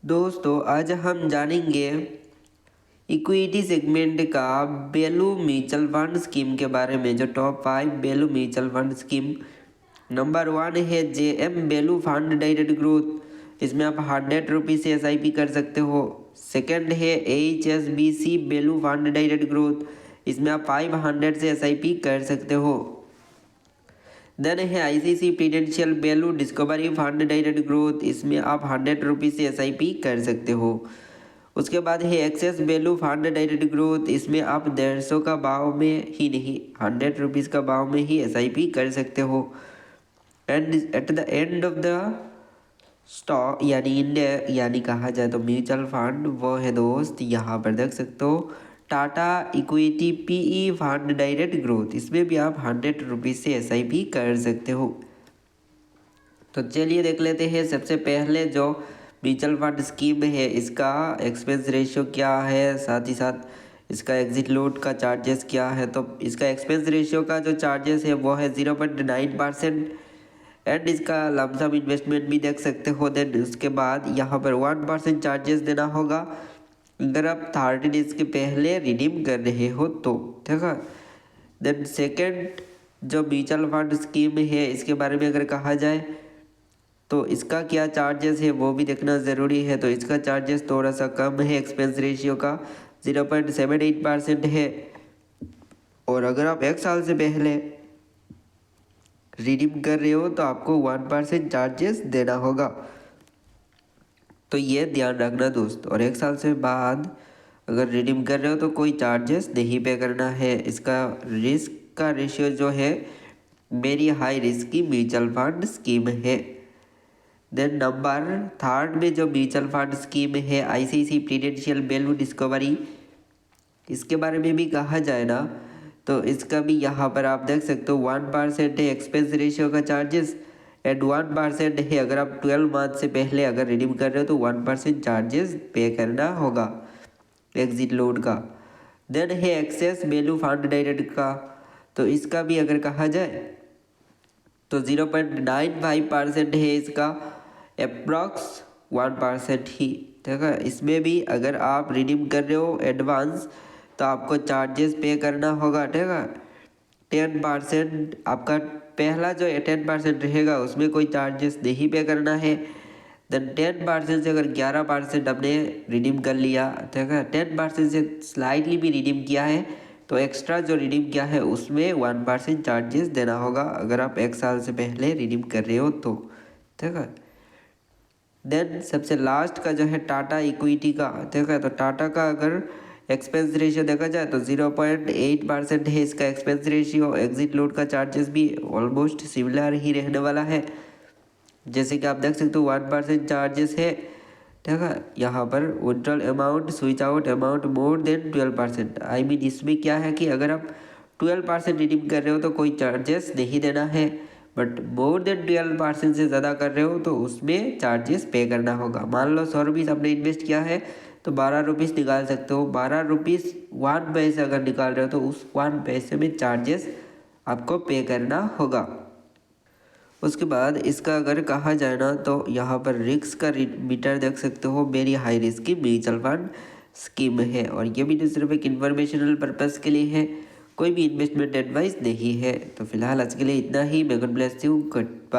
दोस्तों आज हम जानेंगे इक्विटी सेगमेंट का वैल्यू म्यूचुअल फंड स्कीम के बारे में। जो top 5 value mutual fund scheme, number 1 है JM value fund direct growth. इसमें आप 100 रुपीज़ से SIP कर सकते हो। सेकंड है HSBC value fund direct growth. इसमें आप 500 से SIP कर सकते हो। देन है ICICI prudential value discovery fund direct growth. इसमें आप 100 रुपीज़ से SIP कर सकते हो। उसके बाद है Axis value fund direct growth. इसमें आप 150 का भाव में ही नहीं, 100 रुपीज़ का भाव में ही SIP कर सकते हो। And at the end of the stock यानी इंडिया यानी कहा जाए तो म्यूचुअल फंड वो है दोस्त, यहाँ पर देख सकते हो Tata equity PE fund direct growth. इसमें भी आप 100 रुपीज़ से SIP कर सकते हो। तो चलिए देख लेते हैं सबसे पहले जो म्यूचुअल फंड स्कीम है इसका एक्सपेंस रेशियो क्या है, साथ ही साथ इसका एग्जिट लोड का चार्जेस क्या है। तो इसका एक्सपेंस रेशियो का जो चार्जेस है वो है 0.9% एंड इसका लमसम इन्वेस्टमेंट भी देख सकते हो। देन उसके बाद यहाँ पर 1% चार्जेस देना होगा अगर आप 30 डेज के पहले रिडीम कर रहे हो तो, ठीक है। देन सेकेंड जो म्यूचुअल फंड स्कीम है इसके बारे में अगर कहा जाए तो इसका क्या चार्जेस है वो भी देखना ज़रूरी है। तो इसका चार्जेस थोड़ा सा कम है, एक्सपेंस रेशियो का 0.78% है। और अगर आप 1 साल से पहले रिडीम कर रहे हो तो आपको 1% चार्जेस देना होगा। तो ये ध्यान रखना दोस्त। और 1 साल से बाद अगर रिडीम कर रहे हो तो कोई चार्जेस नहीं पे करना है। इसका रिस्क का रेशियो जो है वेरी हाई रिस्क की म्यूचुअल फंड स्कीम है। देन नंबर 3 में जो म्यूचुअल फंड स्कीम है ICICI प्रूडेंशियल वैल्यू डिस्कवरी, इसके बारे में भी कहा जाए ना तो इसका भी यहाँ पर आप देख सकते हो 1% है एक्सपेंस रेशियो का चार्जेस एंड 1% है अगर आप 12 मंथ से पहले अगर रिडीम कर रहे हो तो 1% चार्जेस पे करना होगा एग्जिट लोड का। देन है एक्सेस वैल्यू फंड डायरेक्ट का, तो इसका भी अगर कहा जाए तो 0.95% है इसका, अप्रॉक्स 1% ही, ठीक है। इसमें भी अगर आप रिडीम कर रहे हो एडवांस तो आपको चार्जेस पे करना होगा, ठीक है। 10% आपका पहला जो 10% रहेगा उसमें कोई चार्जेस नहीं पे करना है। देन 10% से अगर 11% आपने रिडीम कर लिया, ठीक है, 10% से स्लाइटली भी रिडीम किया है तो एक्स्ट्रा जो रिडीम किया है उसमें 1% चार्जेस देना होगा अगर आप 1 साल से पहले रिडीम कर रहे हो तो, ठीक है। देन सबसे लास्ट का जो है टाटा इक्विटी का, ठीक है। तो टाटा का अगर एक्सपेंस रेशियो देखा जाए तो 0.8% है इसका एक्सपेंस रेशियो। एग्जिट लोड का चार्जेस भी ऑलमोस्ट सिमिलर ही रहने वाला है, जैसे कि आप देख सकते हो 1% चार्जेस है, ठीक है। यहाँ पर withdrawal amount switch out amount more than 12%। I mean इसमें क्या है कि अगर आप 12% रिडीम कर रहे हो तो कोई चार्जेस नहीं देना है, बट मोर देन 12% से ज़्यादा कर रहे हो तो उसमें चार्जेस पे करना होगा। मान लो 100 रुपीज़ आपने इन्वेस्ट किया है तो 12 रुपीज़ निकाल सकते हो। 12 रुपीज़ 1 पैसे अगर निकाल रहे हो तो उस 1 पैसे में चार्जेस आपको पे करना होगा। उसके बाद इसका अगर कहा जाए ना तो यहाँ पर रिस्क का मीटर देख सकते हो, वेरी हाई रिस्क की म्यूचुअल फंड स्कीम है। और ये भी सिर्फ एक इन्फॉर्मेशनल पर्पस के लिए है, कोई भी इन्वेस्टमेंट एडवाइस नहीं है। तो फिलहाल आज के लिए इतना ही। मैं God bless you, good bye.